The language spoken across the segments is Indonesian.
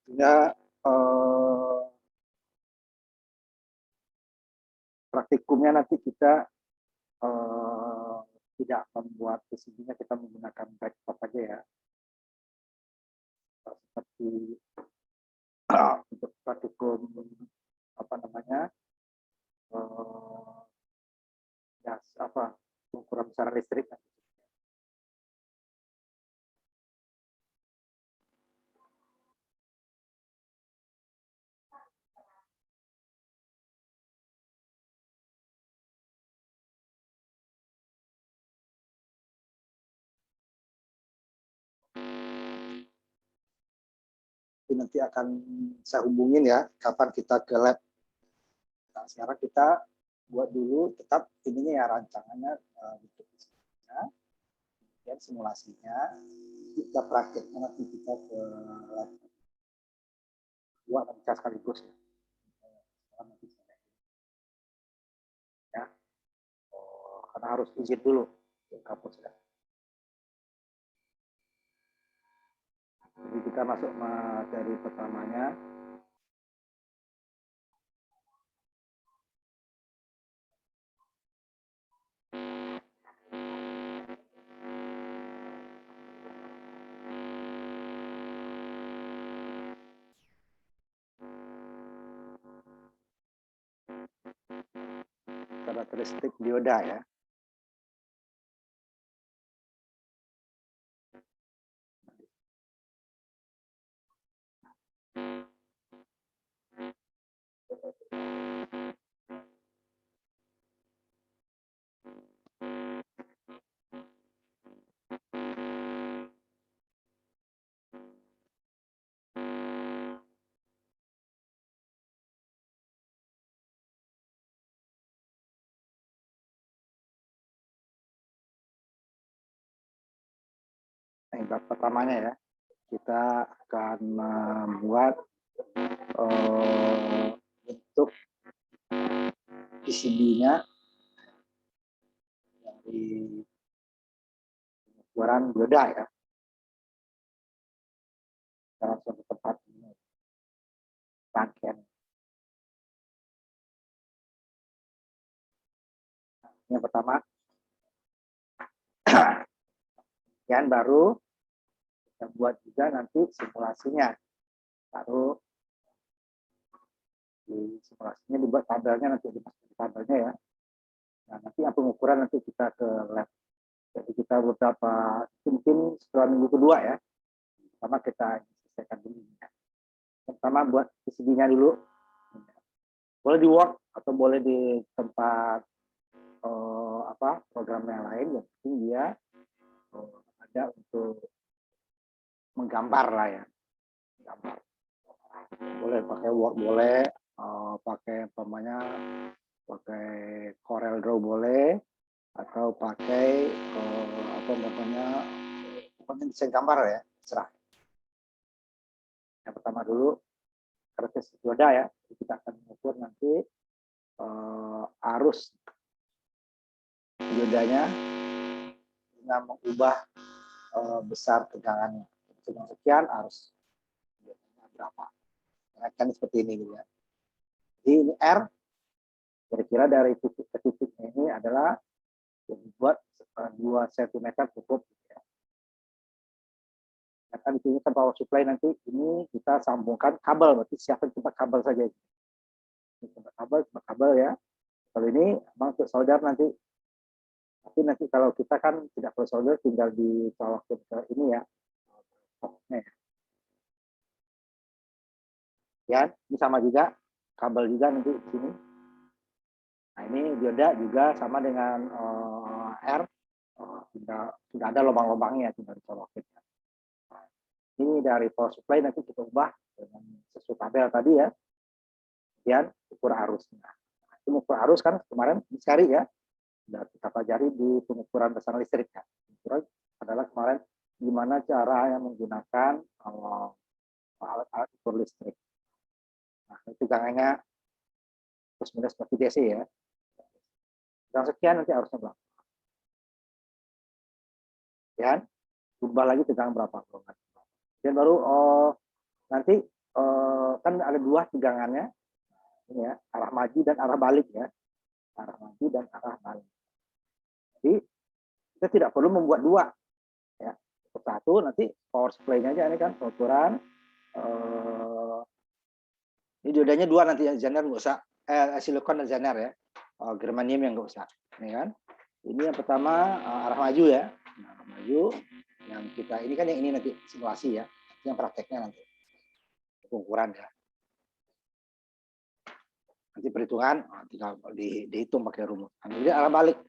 Ya, praktikumnya nanti kita tidak membuat PCB-nya, kita menggunakan desktop aja ya. Seperti untuk praktikum apa namanya, ya apa ukuran besar listrik. Nanti akan saya hubungin ya kapan kita ke lab. Nah, sekarang kita buat dulu tetap ininya ya, rancangannya bentuk fisiknya, kemudian simulasinya, kita prakteknya nanti kita ke lab dua dan kita sekaligus ya. Ya. Karena harus izin dulu ke kampus ya. Jadi kita masuk materi pertamanya. Karakteristik dioda ya. Yang pertamanya ya, kita akan membuat bentuk PCB-nya dari ukuran dioda ya. Kita langsung ke tempat ini, rangkaian. Yang pertama, dan baru kita buat juga nanti simulasinya. Baru di simulasinya dibuat tabelnya, nanti dimasukin tabelnya ya. Nah, nanti yang pengukuran nanti kita ke lab. Jadi kita beberapa, mungkin setelah minggu kedua ya. Pertama kita selesaikan dulu. Yang pertama buat PCB-nya dulu. Boleh di Word atau boleh di tempat program yang lain, yang penting dia ada untuk menggambar lah ya. Gambar. Boleh pakai Word, boleh pakai pakai Corel Draw boleh, atau pakai desain gambar ya, serah. Yang pertama dulu karakteristik dioda ya, kita akan mengukur nanti arus diodanya dengan mengubah besar tegangannya. Tegangan sekian, arus diodanya berapa. Kan seperti ini gitu ya. Jadi ini R, kira-kira dari titik ke titiknya ini adalah dibuat 2 cm cukup. Ya. Kan di sini kan power supply, nanti ini kita sambungkan kabel, berarti siapkan tempat kabel saja. Ini tempat kabel ya. Kalau ini memang untuk solder nanti. Tapi nanti kalau kita kan tidak perlu solder, tinggal dicolokin ke ini ya. Ya, ini sama juga kabel juga nanti di sini. Nah, ini dioda juga sama dengan R, tidak ada lubang-lubangnya, tinggal dicolokin. Ini dari power supply nanti kita ubah dengan sesuai tabel tadi ya. Kemudian ukur arusnya. Nah, itu ukur arus kan kemarin dicari ya. Sudah kita pelajari di pengukuran pesanan listrik ya. Pengukuran adalah kemarin gimana cara yang menggunakan alat-alat ukur listrik. Nah, itu tegangannya plus minus seperti DC ya. Dan sekian nanti arusnya berapa. Ya, ubah lagi tegangan berapa. Dan baru nanti kan ada dua tegangannya, ini ya, arah maju dan arah balik ya, arah maju dan arah balik. Jadi kita tidak perlu membuat dua, ya. Satu nanti power supply-nya aja ini kan pengukuran. Ini diodanya dua nanti yang Zener nggak usah, silikon dan Zener ya, germanium yang nggak usah, ini kan. Ini yang pertama arah maju ya, arah maju. Yang kita ini kan yang ini nanti simulasi ya, yang prakteknya nanti pengukuran ya. Nanti perhitungan tinggal dihitung pakai rumus. Jadi arah balik,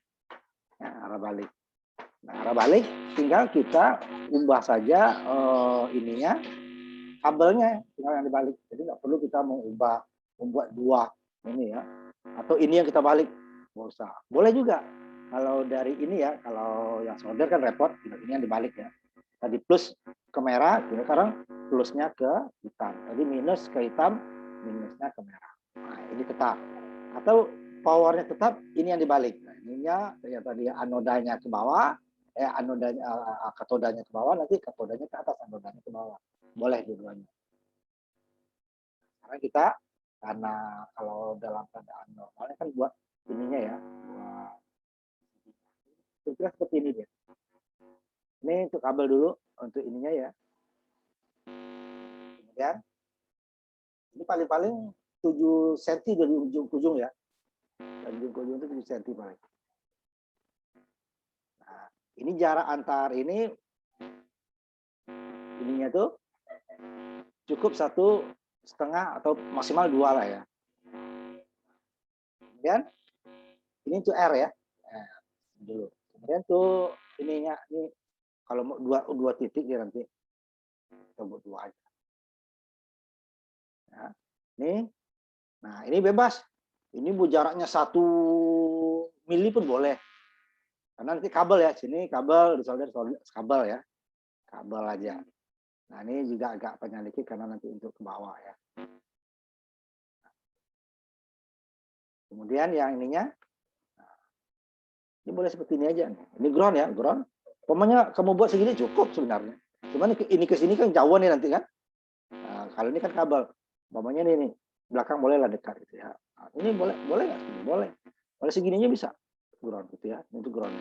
ya, arah balik. Nah, arah balik tinggal kita ubah saja ininya, kabelnya tinggal yang dibalik. Jadi nggak perlu kita membuat dua ini ya, atau ini yang kita balik, nggak usah. Boleh juga kalau dari ini ya, kalau yang solder kan repot, ini yang dibalik ya. Tadi plus ke merah, sekarang plusnya ke hitam. Tadi minus ke hitam, minusnya ke merah. Nah, ini tetap. Atau powernya tetap, ini yang dibalik. Nah, ininya ya tadi anodanya ke bawah, katodanya ke bawah, nanti katodanya ke atas, anodanya ke bawah. Boleh dua-duanya. Karena kalau dalam keadaan normalnya kan buat ininya ya, kira-kira seperti ini dia. Ini untuk kabel dulu, untuk ininya ya. Kemudian ini paling-paling 7 cm dari ujung ke ujung ya. Dari ujung ke ujung itu 7 cm paling. Nah, ini jarak antar ininya tuh cukup 1,5 atau maksimal 2 lah ya. Kemudian ini tuh R ya. Nah, dulu. Kemudian tuh ininya ini kalau mau dua titik ya nanti kita buat 2 aja. Nah, ini bebas. Ini bu jaraknya 1 mili pun boleh. Karena nanti kabel ya, sini kabel disolder kabel ya. Kabel aja. Nah, ini juga agak panjang dikit karena nanti untuk ke bawah ya. Kemudian yang ininya, ini boleh seperti ini aja. Ini ground ya, ground. Pokoknya kamu buat segini cukup sebenarnya. Cuman ini ke sini kan jauh nih nanti kan. Nah, kalau ini kan kabel. Pokoknya ini belakang boleh lah dekat gitu ya. Nah, ini boleh nggak? Boleh. Boleh segininya bisa. Ground gitu ya, untuk ground.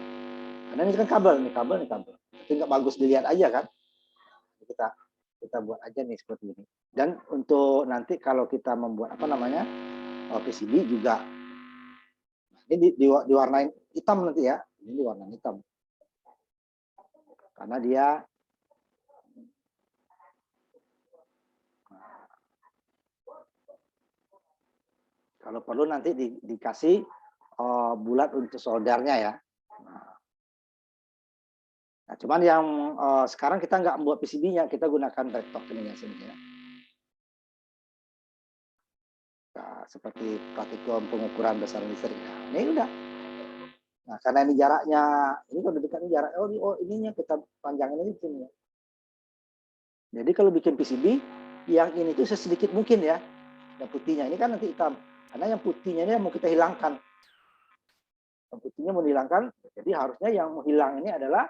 Karena ini kan kabel, ini kabel. Tapi nggak bagus dilihat aja kan. Kita buat aja nih seperti ini. Dan untuk nanti kalau kita membuat PCB juga, ini diwarnain hitam nanti ya. Ini diwarnain hitam. Karena dia kalau perlu nanti dikasih bulat untuk soldernya ya. Nah, cuman yang sekarang kita nggak membuat PCB-nya, kita gunakan breadboard ini ya sini ya. Nah, seperti praktikum pengukuran besar listrik. Nah, ini udah. Nah, karena ini jaraknya, ini kalau dekat ini jarak, ininya kita panjangin ini sini ya. Jadi kalau bikin PCB, yang ini tuh sesedikit mungkin ya, yang putihnya ini kan nanti hitam. Karena yang putihnya ini mau kita hilangkan. Yang putihnya mau dihilangkan, jadi harusnya yang menghilang ini adalah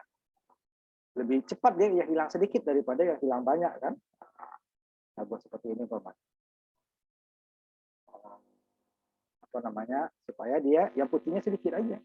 lebih cepat dia yang hilang sedikit daripada yang hilang banyak kan. Nah, buat seperti ini Pak. Supaya dia yang putihnya sedikit aja.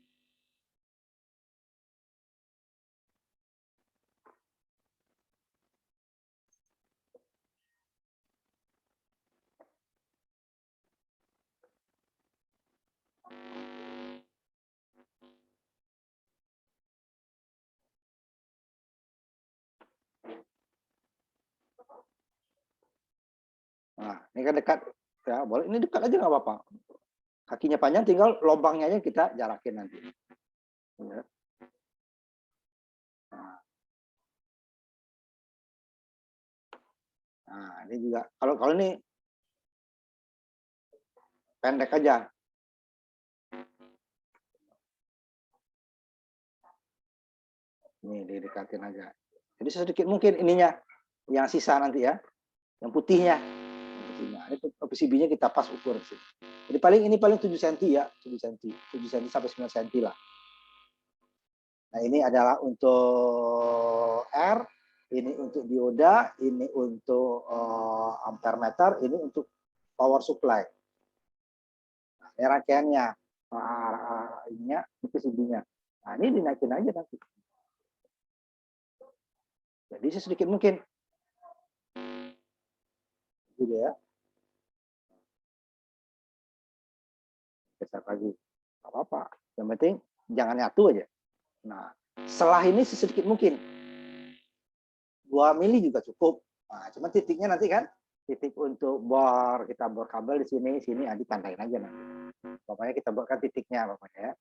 Nah, ini kan dekat ya, boleh ini dekat aja nggak apa-apa. Kakinya panjang, tinggal lubangnya aja kita jarakin nanti. Ya. Nah, ini juga kalau ini pendek aja. Ini didekatin aja. Jadi sedikit mungkin ininya yang sisa nanti ya, yang putihnya. Ini PCB-nya kita pas ukur sih. Jadi ini paling 7 cm ya, 7 cm sampai 9 cm lah. Nah, ini adalah untuk R, Ini untuk dioda, ini untuk ampere meter, ini untuk power supply. Nah, ini rangkaiannya, ininya, PCB-nya. Nah, ini dinaikin aja nanti. Jadi sedikit mungkin. Gitu ya. Besar lagi. Gak apa-apa. Yang penting jangan nyatu aja. Nah, setelah ini sedikit mungkin. 2 mili juga cukup. Nah, cuma titiknya nanti kan, titik untuk bor, kita bor kabel di sini ditandain aja nanti. Pokoknya kita buatkan titiknya pokoknya ya.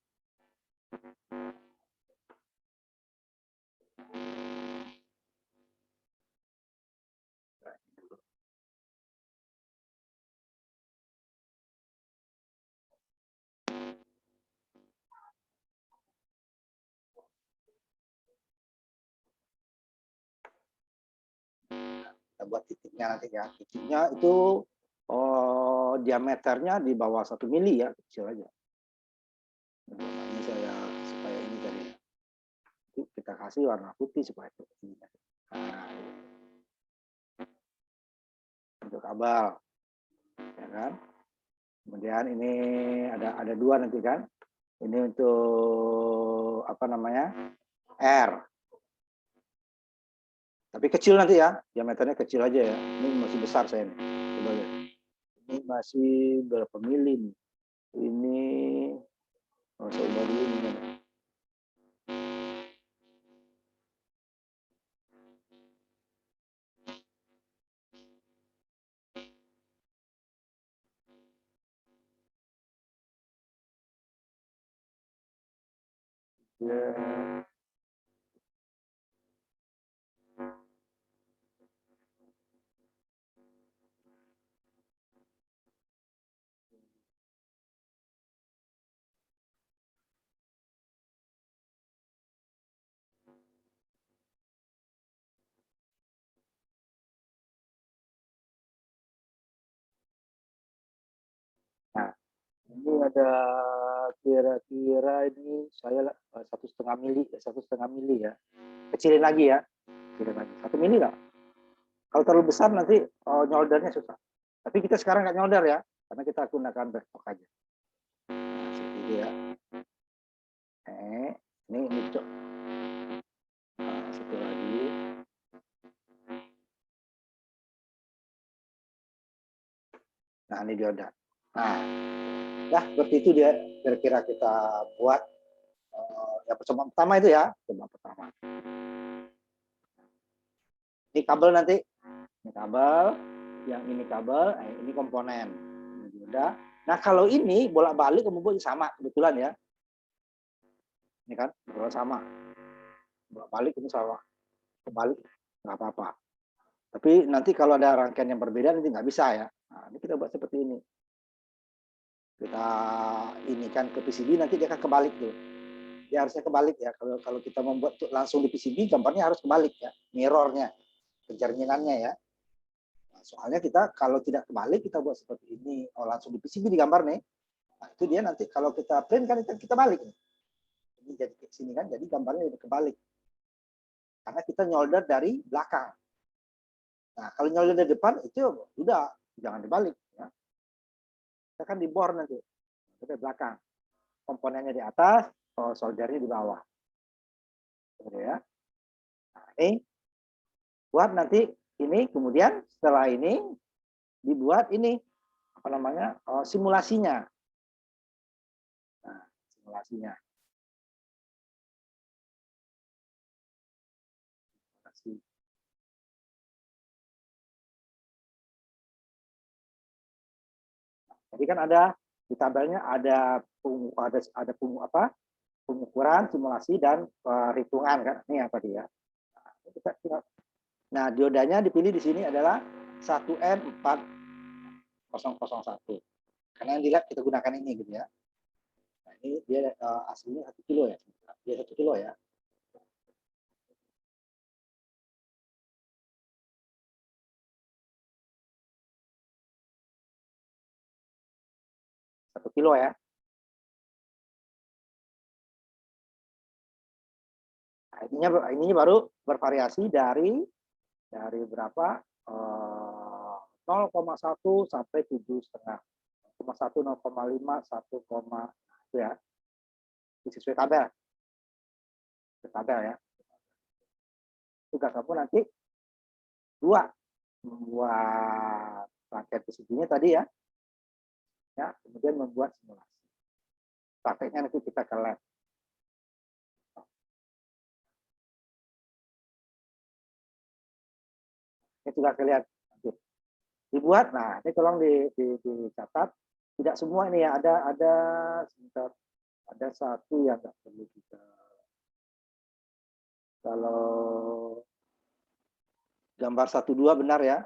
Kita buat titiknya nanti ya. Titiknya itu diameternya di bawah 1 mili ya, kecil aja. Ini saya supaya ini tadi. Kita kasih warna putih supaya ini. Nah, untuk kabel, ya kan? Kemudian ini ada 2 nanti kan? Ini untuk apa namanya? R. Tapi kecil nanti ya, diameternya kecil aja ya. Ini masih besar saya nih. Coba lihat. Ini masih berapa mili nih? Ini saya dulu ini. Ya. Nah, ini ada kira-kira ini saya 1,5 mili ya. Kecilin lagi ya. Kecilin lagi. 1 mili lah. Kalau terlalu besar nanti nyoldernya susah. Tapi kita sekarang nggak nyolder ya, karena kita gunakan backstock aja. Nah, seperti itu ya. Ini cok. Nah, satu lagi. Nah, ini dioda. Nah, ya seperti itu dia kira-kira kita buat ya percobaan pertama itu ya, percobaan pertama. Ini kabel nanti, ini kabel, yang ini kabel, ini komponen, ini dioda. Nah kalau ini bolak-balik kemudian sama kebetulan ya, ini kan kebetulan sama, bolak-balik ini sama, kebalik nggak apa-apa. Tapi nanti kalau ada rangkaian yang berbeda nanti nggak bisa ya. Nah, ini kita buat seperti ini. Kita ini kan ke PCB nanti dia akan kebalik tuh. Dia harusnya kebalik ya. Kalau kita membuat langsung di PCB gambarnya harus kebalik ya, mirrornya, kejerninannya ya. Nah, soalnya kita kalau tidak kebalik kita buat seperti ini, langsung di PCB digambar nih. Nah, itu dia nanti kalau kita print kan kita balik nih. Ini jadi ke sini kan, jadi gambarnya udah kebalik. Karena kita nyolder dari belakang. Nah, kalau nyolder dari depan itu udah jangan dibalik ya. Kita kan di bor nanti. Kita belakang. Komponennya di atas, soldernya di bawah. Gitu ya. Nah, ini buat nanti ini, kemudian setelah ini dibuat ini apa namanya simulasinya. Nah, simulasinya. Jadi kan ada di tabelnya ada pengukuran, simulasi dan perhitungan kan. Ini apa dia? Nah, diodanya dipilih di sini adalah 1M4001. Karena yang di lab kita gunakan ini gitu ya. Nah, ini dia aslinya 1 kilo ya. Dia 1 kilo ya. 1 kilo ya. Nah, ininya baru bervariasi dari dari berapa? 0,1 sampai 7,5. 0,1, 0,5, 1, itu ya. Sesuai tabel. Tabel ya. Tugas kamu nanti 2 membuat paket PCB-nya tadi ya. Ya, kemudian membuat simulasi. Prakteknya nanti kita ke lab. Ini sudah kelihatan. Dibuat, nah ini tolong dicatat. Tidak semua ini ya, sebentar, ada satu yang nggak perlu kita. Kalau gambar 1-2 benar ya.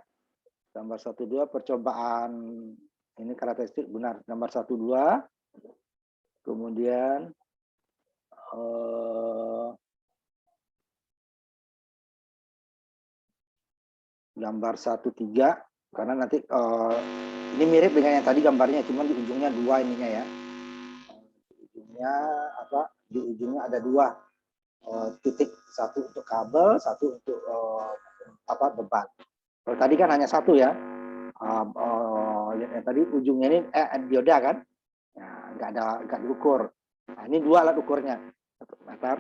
Gambar 1-2 percobaan ini karakteristik benar. Gambar 1-2. Kemudian gambar 1-3 karena nanti ini mirip dengan yang tadi gambarnya, cuma di ujungnya 2 ininya ya. Di ujungnya apa? Di ujungnya ada 2 titik, satu untuk kabel, satu untuk beban. Kalau tadi kan hanya 1 ya. Yang tadi ujungnya ini dioda kan, ya, nggak diukur. Nah, ini 2 alat ukurnya, 1 meter.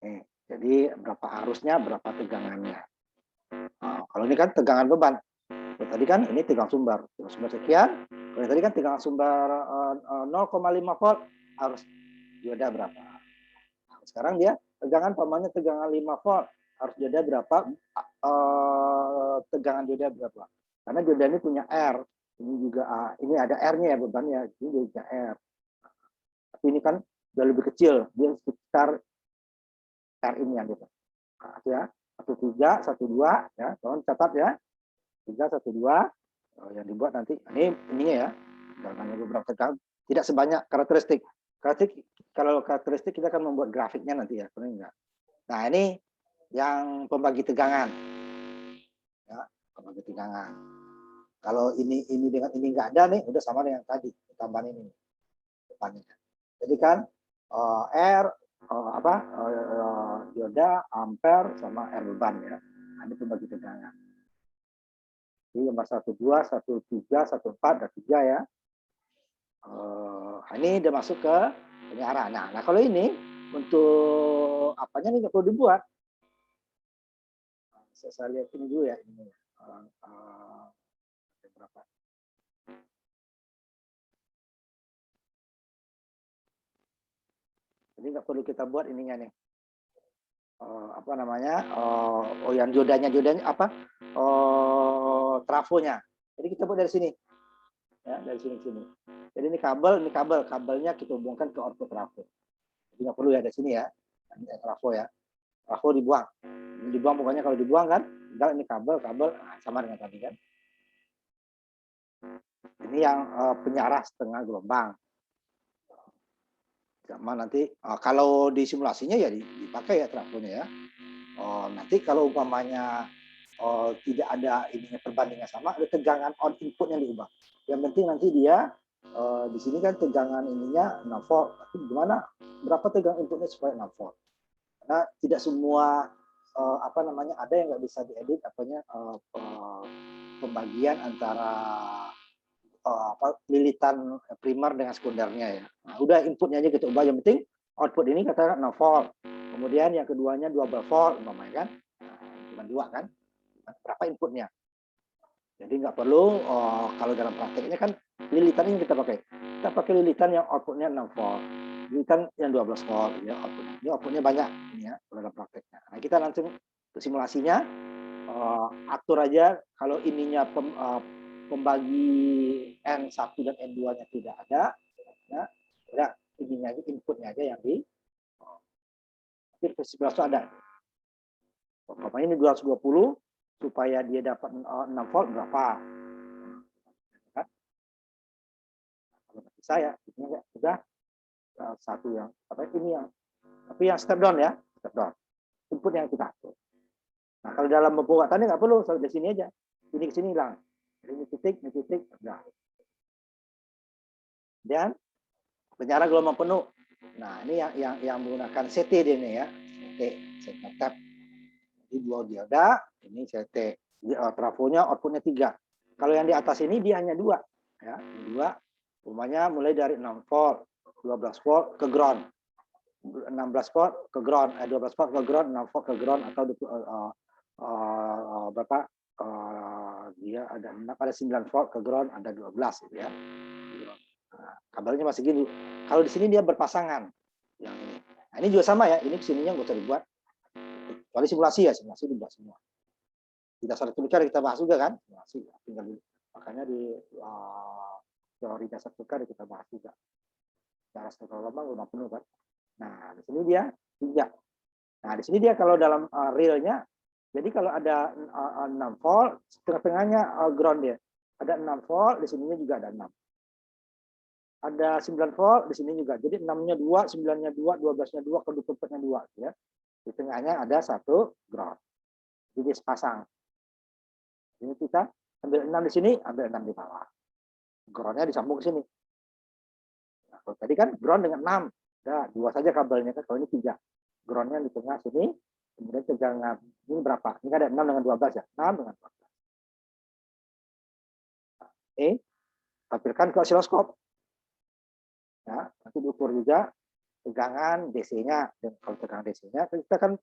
Nih, jadi berapa arusnya, berapa tegangannya. Kalau ini kan tegangan beban. Tadi kan ini tegangan sumber sekian. Kalau tadi kan tegangan sumber 0,5 volt, harus dioda berapa. Sekarang dia tegangan pamannya tegangan 5 volt, harus dioda berapa, tegangan dioda berapa. Karena dioda ini punya R, ini juga ini ada R-nya ya bebannya, ini juga R. Tapi ini kan udah lebih kecil, dia sekitar R ini ya gitu. Nah, ya 13, 12 ya, tolong catat ya. 3, 12 yang dibuat nanti ininya ya. Dengan beberapa tegangan, tidak sebanyak karakteristik. Kalau karakteristik kita akan membuat grafiknya nanti ya, enggak. Nah, ini yang pembagi tegangan. Ya, pembagi tegangan. Kalau ini dengan ini enggak ada nih, udah sama dengan tadi, tambahan ini depannya. Jadi kan R dioda, ampere sama R beban ya. Nah, ini pembagi tegangan. Jadi nomor 12, 13, 14 dan 3 ya. Ini udah masuk ke penyiaran. Nah, kalau ini untuk apanya nih nggak perlu dibuat. Saya lihat ini dulu ya ini. Berapa? Jadi nggak perlu kita buat ininya nih. Apa namanya? Yang jodanya apa? Trafonya. Jadi kita buat dari sini. Ya, dari sini. Jadi ini kabelnya kita hubungkan ke output trafo. Jadi nggak perlu ya dari sini ya. Ini trafo ya. Trafo dibuang. Dibuang pokoknya kalau dibuang kan, tinggal ini kabel sama dengan tadi kan. Ini yang penyarah setengah gelombang. Sama nanti kalau di simulasinya ya dipakai ya trafonya ya. Nanti kalau umpamanya tidak ada ininya perbandingan sama, ada tegangan on input yang diubah. Yang penting nanti dia di sini kan tegangan ininya 6 volt. Tapi gimana berapa tegangan inputnya supaya 6 volt? Karena tidak semua ada yang nggak bisa diedit pembagian antara lilitan primer dengan sekundernya ya. Nah, udah inputnya aja kita ubah, yang penting output ini katakan 6 volt. Kemudian yang keduanya 12 volt umpamanya kan. Cuma 2 kan. Berapa inputnya? Jadi nggak perlu kalau dalam prakteknya kan lilitan ini kita pakai. Kita pakai lilitan yang outputnya 6 volt. Lilitan yang 12 volt ya outputnya. Ini outputnya banyak ini ya dalam prakteknya. Nah, kita langsung ke simulasinya atur aja kalau ininya pembagi N1 dan N2-nya tidak ada ya. Udah ininya aja inputnya aja yang di versi 11 ada. Pokoknya ini 220 supaya dia dapat 6 volt berapa? Kan? Kalau bisa ya, ini sudah satu yang ini yang tapi yang step down ya, step down. Input yang kita atur. Nah, kalau dalam pembuatannya nggak perlu, dari sini aja. Ini ke sini hilang. Ini titik, udah. Dan penyarah gelombang penuh. Nah, ini yang menggunakan CT ini ya. CT, signal tap. Jadi 2 dioda, ini CT. Trafonya outputnya 3. Kalau yang di atas ini dia hanya 2. Ya, 2. Umumnya mulai dari 6 volt, 12 volt ke ground. 16 volt ke ground, 12 volt ke ground, 6 volt ke ground, atau berapa? Dia ada 9 volt ke ground, ada 12 gitu ya. Nah, kabelnya masih gini. Kalau di sini dia berpasangan. Yang ini. Nah, ini juga sama ya. Ini kesininya nggak usah dibuat. Kecuali simulasi ya, simulasi dibuat semua. Di dasar tukar kita bahas juga kan, simulasi. Tinggal makanya di teori dasar tukar kita bahas juga. Cara struktur lubang udah penuh kan. Nah, di sini dia 3. Nah, di sini dia kalau dalam realnya, jadi kalau ada 6 volt, tengah-tengahnya ground dia. Ada 6 volt, di sininya juga ada 6. Ada 9 volt, di sini juga. Jadi 6-nya 2, 9-nya 2, 12-nya 2, kedua-duanya 2. Ya. Di tengahnya ada 1 ground. Jadi sepasang. Ini kita ambil 6 di sini, ambil 6 di bawah. Groundnya disambung ke sini. Nah, kalau tadi kan ground dengan 6. Nah, 2 saja kabelnya kan, kalau ini 3. Groundnya di tengah sini, kemudian tegangan. Ini berapa? Ini ada 6 dengan 12 ya. 6 dengan 12. Tampilkan ke osiloskop. Ya, nanti diukur juga tegangan DC-nya. Dan kalau tegangan DC-nya, kita kan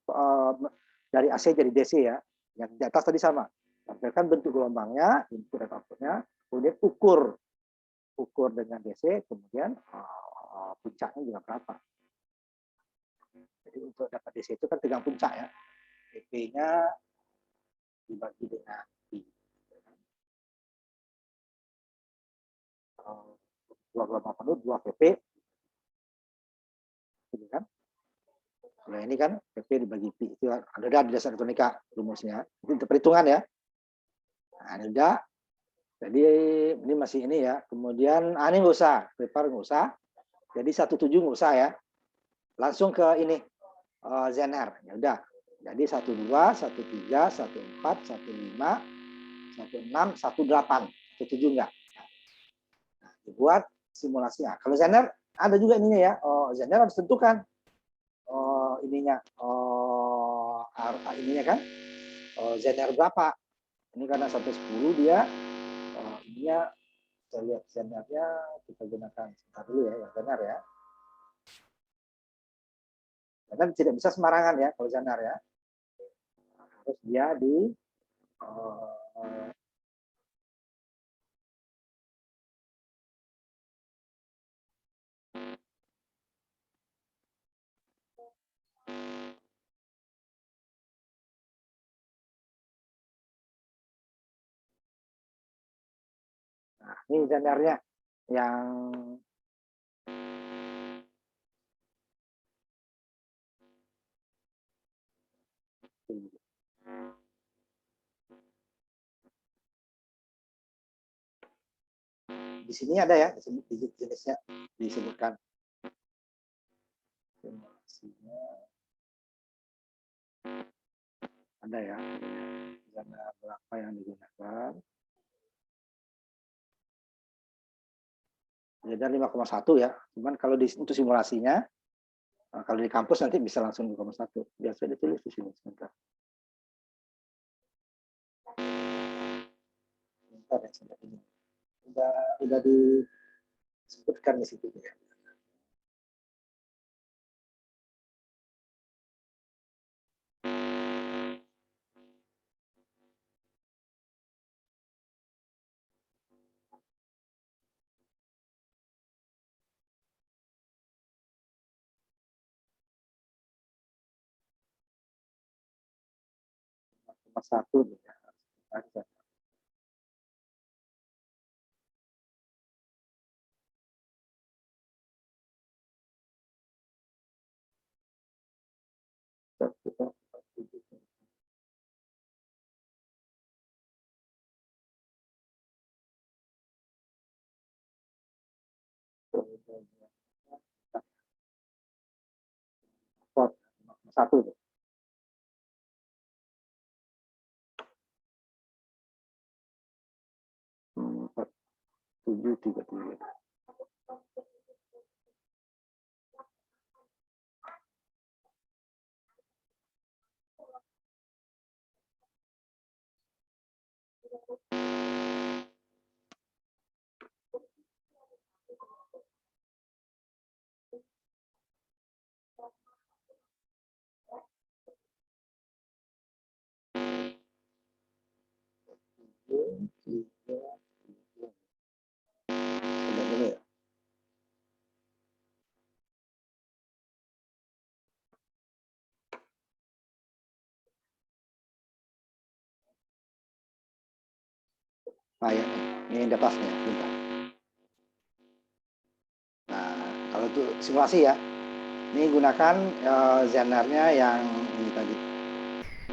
dari AC jadi DC ya. Yang di atas tadi sama. Tampilkan bentuk gelombangnya, input dan outputnya, kemudian ukur dengan DC, kemudian puncaknya juga berapa. Jadi untuk dapat DC itu kan tegangan puncak ya. PP-nya dibagi dengan I. Dua gelombang penuh, 2 PP. Gitu kan? Kalau ini kan PP dibagi Pi. Itu ada di dasar elektronika rumusnya. Itu perhitungan ya. Nah, ini udah. Jadi ini masih ini ya. Kemudian ini nggak usah. Prepare nggak usah. Jadi 17 nggak usah ya. Langsung ke ini. ZNR. Ya udah. Jadi 12, 13, 14, 15, 16, 18. 17 enggak. Nah, dibuat simulasinya. Kalau ZNR ada juga ininya ya. ZNR harus tentukan ininya ininya kan. ZNR berapa? Ini karena sampai 10 dia ininya saya lihat ZNR-nya kita gunakan sebentar dulu ya yang benar ya. Karena tidak bisa sembarangan ya kalau ZNR ya. Harus dia di nah, ini ZNR-nya yang di sini ada ya, jenisnya disebutkan. Ada ya, ZNR berapa yang digunakan. ZNR 5,1 ya, cuman kalau untuk simulasinya, kalau di kampus nanti bisa langsung 5,1. Biasa ditulis di sini sebentar. Sebentar ya, sebentar ini. Udah disebutkan di situ ya. Nomor 1 ya. Ada. Satu itu. 4733. Nah, ya, ini di atasnya. Bentar. Nah, kalau untuk simulasi ya, ini gunakan Zenernya yang ini tadi.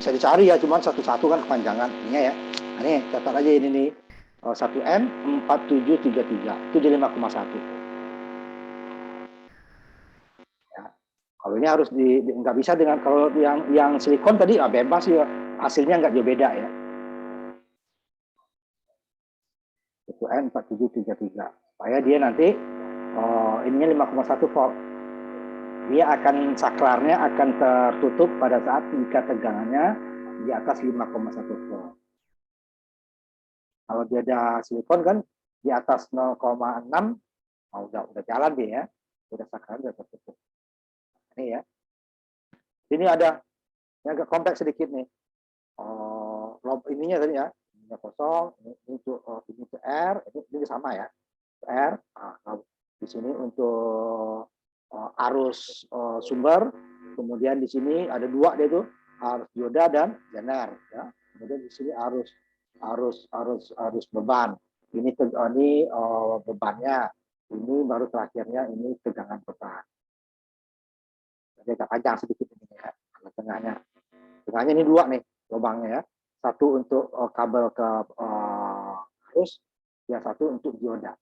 Bisa dicari ya, cuman satu-satu kan kepanjangan. Ini ya. Nah, ini catat aja ini nih. 1M 4733 itu jadi 5,1. Ya. Kalau ini harus nggak bisa dengan kalau yang silikon tadi bebas ya, hasilnya nggak jauh beda ya. 1M 4733 supaya dia nanti ininya 5,1 volt. Dia akan saklarnya akan tertutup pada saat jika tegangannya di atas 5,1 volt. Kalau dia ada silikon kan di atas 0,6, udah jalan dia ya, udah saklarnya udah tertutup. Ini ya, ini ada yang agak kompleks sedikit nih. Ininya tadi ya, ininya kosong, ini untuk R, ini sama ya, R. Nah, di sini untuk arus sumber, kemudian di sini ada dua dia itu, arus dioda dan Zener ya. Kemudian di sini arus beban. Ini bebannya, ini baru terakhirnya ini tegangan beban. Jadi agak panjang sedikit ini ya, tengahnya. Tengahnya ini dua nih lubangnya ya. Satu untuk kabel ke arus, yang satu untuk dioda.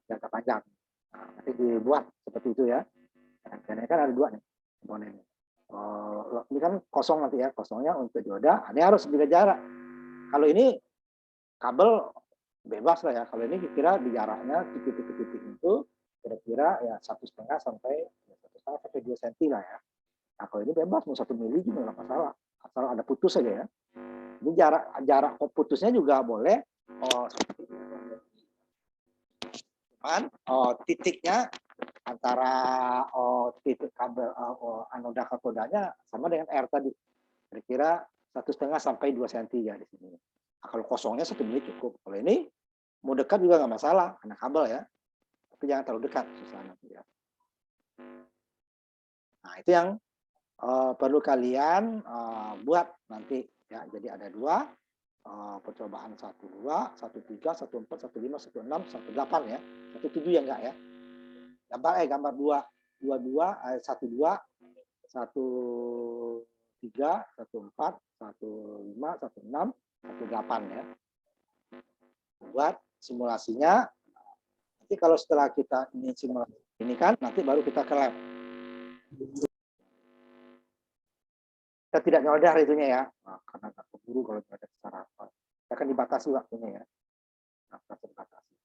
Jangka panjang. Nah, nanti dibuat seperti itu ya. Karena kan ada dua nih komponennya. Ini kan kosong nanti ya, kosongnya untuk dioda. Ini harus juga jarak. Kalau ini kabel bebas lah ya. Kalau ini kira di jaraknya titik-titik itu kira-kira ya 1,5 sampai 2 cm lah ya. Nah, kalau ini bebas mau 1 mili juga nggak masalah. Asal ada putus saja ya. Ini jarak putusnya juga boleh. Titiknya antara titik kabel anoda katodanya sama dengan R tadi. Kira-kira 1,5 sampai 2 cm ya di sini. Nah, kalau kosongnya 1 mili cukup. Kalau ini mau dekat juga nggak masalah karena kabel ya. Tapi jangan terlalu dekat susah nanti ya. Nah, itu yang perlu kalian buat nanti ya. Jadi ada dua percobaan 1,2, 1,3, 1,4, 1,5, 1,6, 1,8 ya. 1,7 ya enggak ya. Gambar 2, 1,2, 1,3, 1,4, 1,5, 1,6, 1,8 ya. Buat simulasinya. Nanti kalau setelah kita ini simulasi ini kan nanti baru kita ke lab. Kita tidak nyodar itunya ya, karena nggak keburu kalau nyodar secara apa. Kita akan dibatasi waktunya ya. Nah, dibatasi.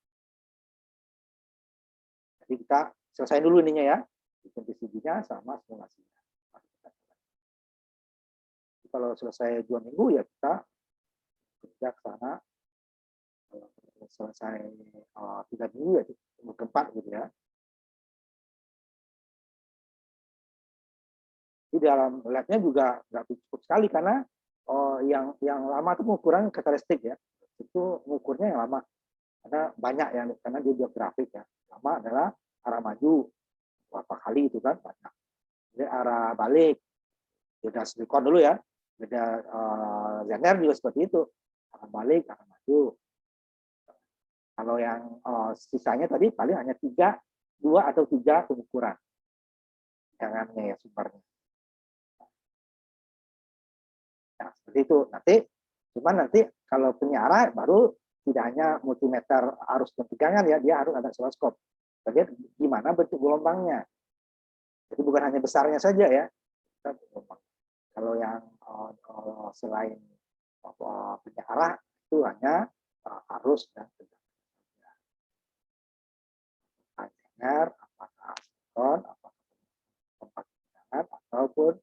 Jadi kita selesai dulu ininya ya, bikin PCB-nya sama simulasinya. Kalau selesai 2 minggu ya kita kerja ke sana. Selesai 3 minggu ya minggu keempat gitu ya. Di dalam labnya juga nggak cukup sekali karena yang lama itu pengukuran karakteristik ya, itu mengukurnya yang lama karena banyak yang karena dia geografik ya. Lama adalah arah maju berapa kali itu kan banyak. Jadi arah balik beda silikon dulu ya, beda Zener juga seperti itu, arah balik arah maju. Kalau yang sisanya tadi paling hanya 2 atau 3 pengukuran tegangannya ya sumbernya. Nah, seperti itu. Cuman nanti kalau penyiar baru tidak hanya multimeter arus dan tegangan ya, dia harus ada oscilloscope. Lihat gimana bentuk gelombangnya. Jadi bukan hanya besarnya saja ya. Kalau yang selain penyiar itu hanya arus dan tegangan. Apakah silikon, apakah tempat tegangan ataupun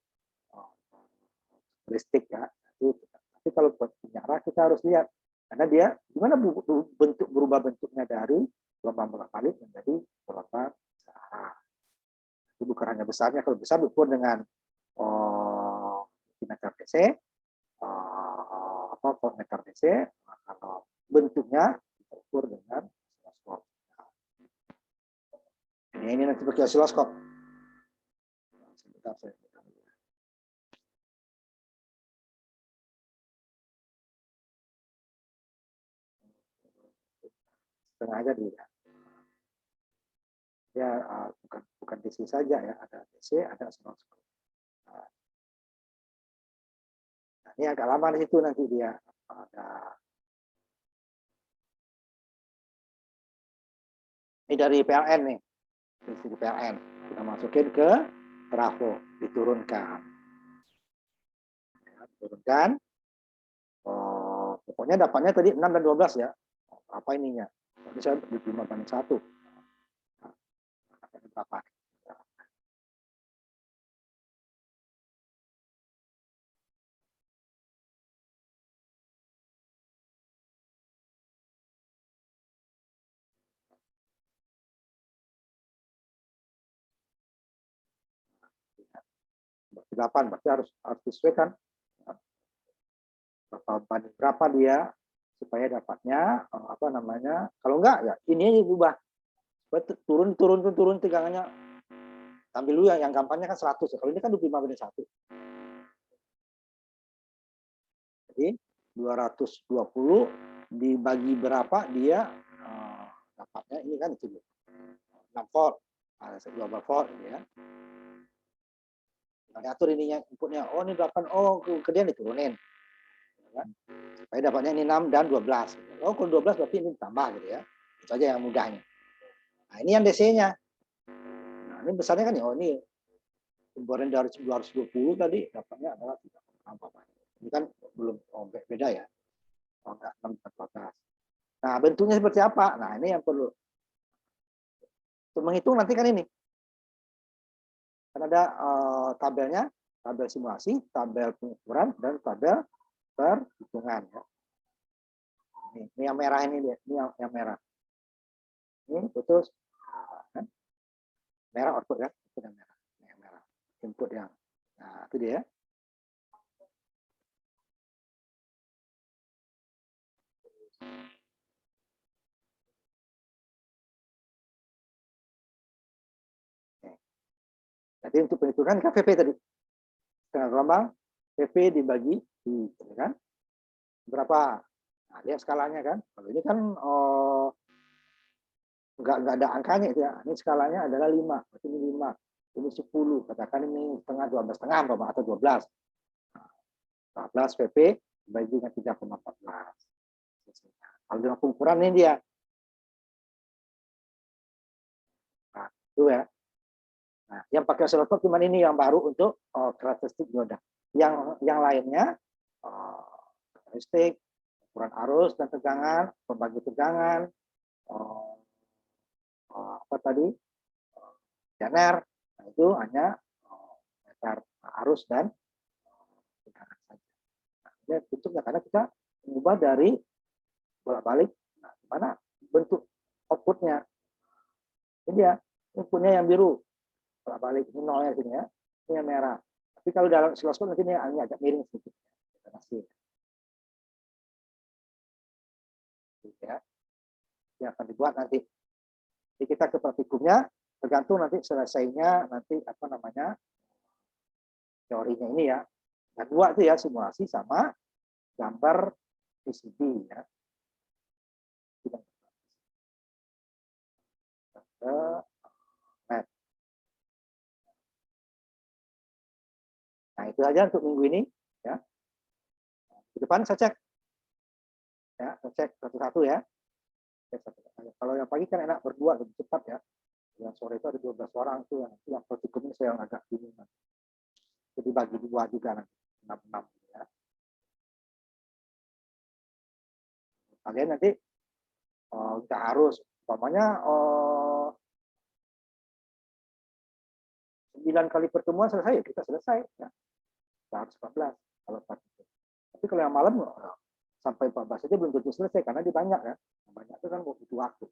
listrik ya. Tapi kalau buat penyiar kita harus lihat karena dia gimana berubah bentuknya dari gelombang bolak-balik menjadi gelombang searah. Itu bukan hanya besarnya, kalau besar diukur dengan meter DC, voltmeter DC. Kalau bentuknya diukur dengan oscilloscope. Ini nanti pakai oscilloscope. Sebentar saya setengah aja dia. Ya bukan DC saja ya, ada DC, ada oscilloscope. Nah, ini agak lama di situ nanti dia ada. Ini dari PLN nih, dari PLN kita masukin ke trafo, diturunkan. Ya, diturunkan. Pokoknya dapatnya tadi 6 dan 12 ya. Apa ininya? Tadi saya 5/1. Berapa? Delapan, berarti harus disesuaikan berapa dia supaya dapatnya apa namanya, kalau enggak ya ini aja berubah, turun tegangannya, ambil dulu yang gampangnya kan 100 ya. Kalau ini kan 25/1, jadi 220 dibagi berapa dia dapatnya, ini kan itu 6 volt, 12 volt ya. Nah, atur ininya inputnya, oh ini 8, oh kemudian diturunin kan? Supaya dapatnya ini 6 dan 12. Oh kalau 12 berarti ini ditambah gitu ya. Itu aja yang mudahnya. Nah ini yang DC-nya. Nah ini besarnya kan ya, oh ini kemarin dari 220 tadi dapatnya adalah 3,4. Ini kan belum beda ya. Oh enggak, 6/14. Nah bentuknya seperti apa? Nah ini yang perlu untuk menghitung nanti kan ini. Kan ada tabelnya, tabel simulasi, tabel pengukuran, dan tabel perhitungan ya. Ini yang merah ini dia, ini yang merah. Ini putus kan? Merah output kan, input yang merah. Yang merah. Input yang. Nah, itu dia. Jadi untuk perhitungan kan VP tadi. Setengah gelombang, VP dibagi I, kan? Berapa? Nah, lihat skalanya kan. Kalau ini kan nggak ada angkanya itu ya. Ini skalanya adalah 5. Berarti ini 5. Ini 10. Katakan ini setengah, 12,5 atau 12. 14 VP dibagi dengan 3,14. Kalau dengan pengukuran ini dia. Nah, itu ya. Nah, yang pakai oscilloscope cuma ini yang baru untuk karakteristik dioda. Yang lainnya karakteristik, ukuran arus dan tegangan, pembagi tegangan, apa tadi, Zener, nah itu hanya meter arus dan tegangan saja. Nah, ini bentuknya karena kita mengubah dari bolak-balik. Nah, gimana bentuk outputnya? Ini dia, inputnya yang biru, bolak-balik, ini nolnya sini ya, ini yang merah. Tapi kalau dalam oscilloscope nanti ini agak miring sedikit. Kita kasih. Ya, yang akan dibuat nanti. Jadi kita ke praktikumnya, tergantung nanti selesainya nanti apa namanya teorinya ini ya. Dan dua itu ya, simulasi sama gambar PCB ya. Nah itu aja untuk minggu ini ya. Di depan saya cek ya, saya cek satu-satu ya. Kalau yang pagi kan enak berdua lebih cepat ya. Yang sore itu ada 12 orang tuh yang praktikumnya saya yang agak bingung. Jadi bagi dua juga nanti 6 ya. Kalian nanti nggak harus umpamanya 9 kali pertemuan selesai ya kita selesai ya. Nggak harus 14 kalau praktikum. Tapi kalau yang malam sampai 14 aja belum tentu selesai karena dia banyak ya. Banyak itu kan butuh waktu.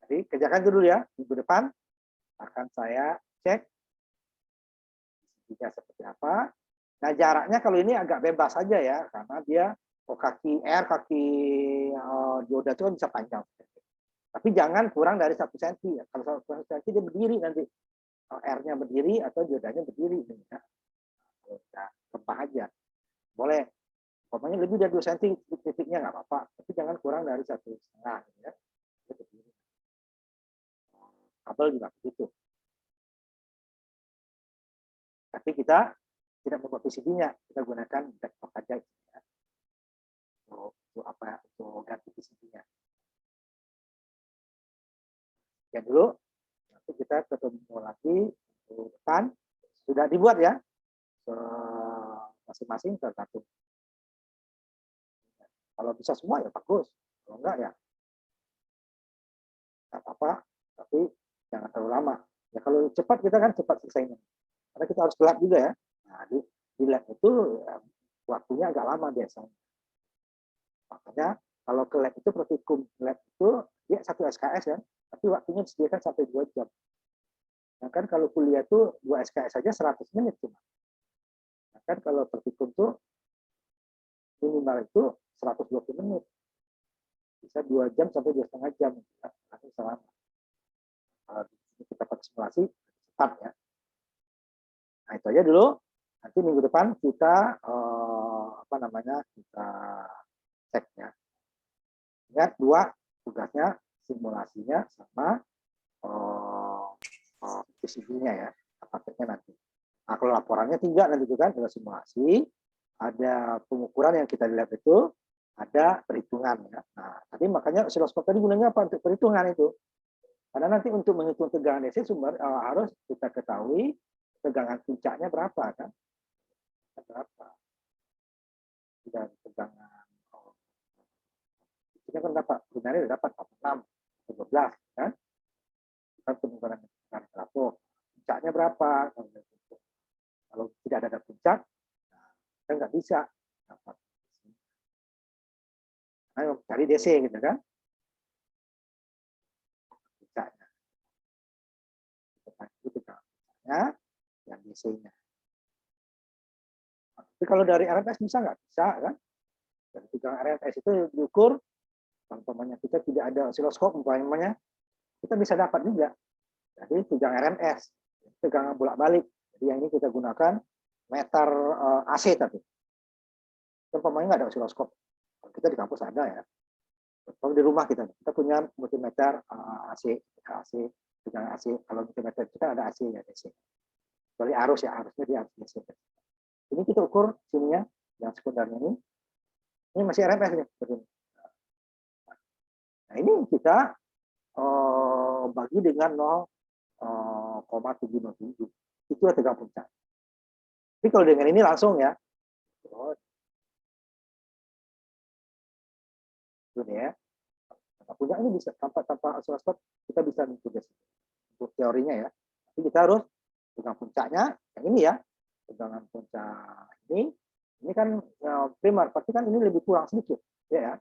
Jadi kerjakan dulu ya, minggu depan akan saya cek jika seperti apa. Nah jaraknya kalau ini agak bebas saja ya, karena dia kaki R, kaki dioda itu kan bisa panjang. Tapi jangan kurang dari 1 cm. Kalau 1 cm dia berdiri nanti. R-nya berdiri atau diodanya berdiri. Ya. Rempah aja. Boleh Pokoknya lebih dari 2 cm titiknya nggak apa-apa, tapi jangan kurang dari 1,5 gitu ya. Kabel juga begitu. Tapi kita tidak membuat PCB-nya, kita gunakan backplug aja ya. Untuk apa? Untuk ganti PCB-nya. Ya dulu, nanti kita ketemu lagi di depan. Sudah dibuat ya, masing-masing tergantung. Kalau bisa semua ya bagus, kalau enggak ya nggak apa-apa, tapi jangan terlalu lama. Ya kalau cepat kita kan cepat selesainya. Karena kita harus lab juga ya. Nah, di lab itu ya, waktunya agak lama biasanya. Makanya kalau ke lab itu praktikum lab itu dia 1 SKS ya, tapi waktunya disediakan sampai 2 jam. Nah kan kalau kuliah itu 2 SKS saja 100 menit cuma. Nah kan kalau praktikum itu minimal itu 120 menit. Bisa 2 jam sampai 2,5 jam. Nanti selama. Kalau kita pakai simulasi, cepat ya. Nah itu aja dulu. Nanti minggu depan kita kita cek ya. Ingat 2 tugasnya, simulasinya sama PCB-nya ya, prakteknya nanti. Nah, kalau laporannya 3 nanti juga kan, ada simulasi, ada pengukuran yang kita lihat itu, ada perhitungan ya. Nah, tadi makanya osiloskop tadi gunanya apa? Untuk perhitungan itu. Karena nanti untuk menghitung tegangan DC sumber harus kita ketahui tegangan puncaknya berapa kan? Berapa? Dan tegangan kita kan dapat sebenarnya dapat 6, 12 kan? Kan pengukuran tegangan trafo. Puncaknya berapa? Kalau tidak ada puncak, kita nggak bisa dapat. Ayo cari DC gitu kan? Puncaknya. Itu puncaknya dan DC-nya. Tapi kalau dari RMS bisa nggak? Bisa kan? Dan tegangan RMS itu diukur, umpamanya kita tidak ada osiloskop, umpamanya kita bisa dapat juga. Jadi tegangan RMS, tegangan bolak-balik. Jadi yang ini kita gunakan meter AC tadi. Umpamanya nggak ada osiloskop. Kita di kampus ada ya. Kalau di rumah kita punya multimeter AC, tegangan AC. Kalau multimeter kita ada AC ya DC. Kecuali arus ya, arusnya dia harus DC. Ini kita ukur sininya, yang sekundernya ini. Ini masih RMS nih. Nah ini kita bagi dengan 0,707. Itu tegangan puncak. Tapi kalau dengan ini langsung ya. Ini ya. Puncak ini bisa tanpa osiloskop kita bisa mengukur untuk teorinya ya. Tapi kita harus tegangan puncaknya yang ini ya. Tegangan puncak ini kan primer, pasti kan ini lebih kurang sedikit ya.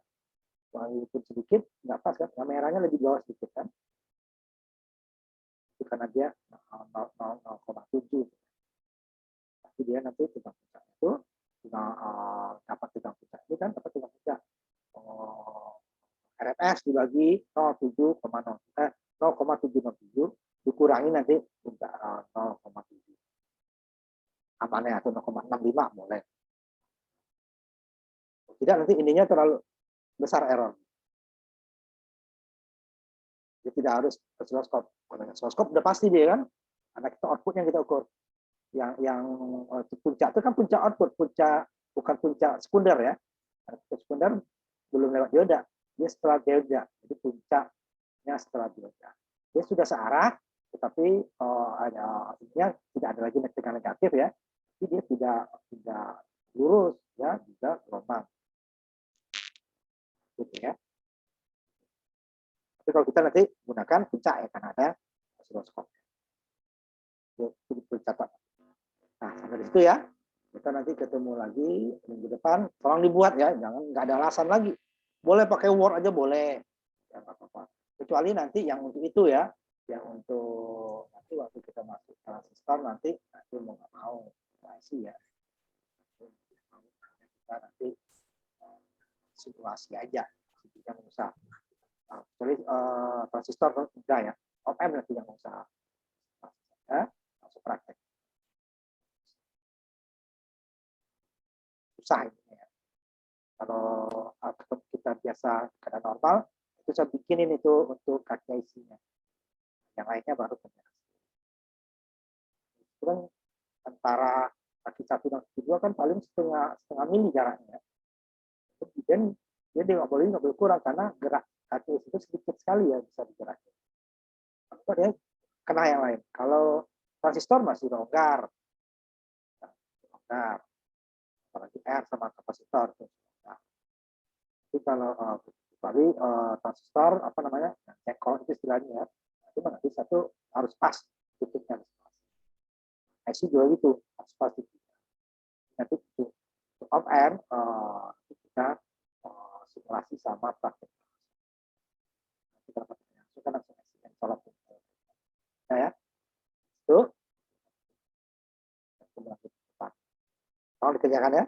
Walaupun sedikit nggak pas kan, merahnya lebih bawah sedikit kan. Itu karena dia 0,7. Tapi dia nanti tegangan puncak itu dapat tegangan puncak ini kan dapat tegangan puncak RMS dibagi 0,707 dikurangi nanti puncak 0,7. Amannya atau 0,65 boleh. Tidak nanti ininya terlalu besar error. Dia tidak harus osiloskop. Kalau osiloskop udah pasti dia kan, karena kita output yang kita ukur. Yang puncak itu kan puncak output, bukan puncak sekunder ya. Puncak sekunder belum lewat dioda, dia setelah dioda. Jadi puncaknya setelah dioda. Dia sudah searah, tetapi tidak ada lagi tegangan negatif ya. Jadi dia tidak lurus ya, tidak gelombang. Gitu ya. Tapi kalau kita nanti gunakan puncak ya, karena ada osiloskop. Itu catat. Nah, sampai di situ ya. Kita nanti ketemu lagi minggu depan. Tolong dibuat ya, jangan nggak ada alasan lagi. Boleh pakai Word aja boleh. Ya, apa-apa. Kecuali nanti yang untuk itu ya, yang untuk nanti waktu kita masuk transistor nanti mau nggak mau ya. Kita nanti simulasi aja, tidak usah. Kecuali transistor enggak ya, op-amp nanti yang usaha. Ya, langsung praktek. Susah ini ya. Kalau kita biasa keadaan normal, itu saya bikinin itu untuk kaki IC-nya. Yang lainnya baru penyerang. Itu kan antara kaki 1 dan kaki 2 kan paling setengah mili jaraknya. Kemudian dia nggak boleh kurang karena gerak kaki itu sedikit sekali ya bisa digerakkan. Maka dia kena yang lain. Kalau transistor masih longgar, apalagi R sama kapasitor. Tapi kalau transistor apa namanya cekol itu istilahnya, itu nanti satu harus pas titiknya. IC juga gitu harus pas titiknya. Nanti off air kita simulasi sama praktek. Kita langsung sholat. Ya, itu. Tolong dikerjakan ya.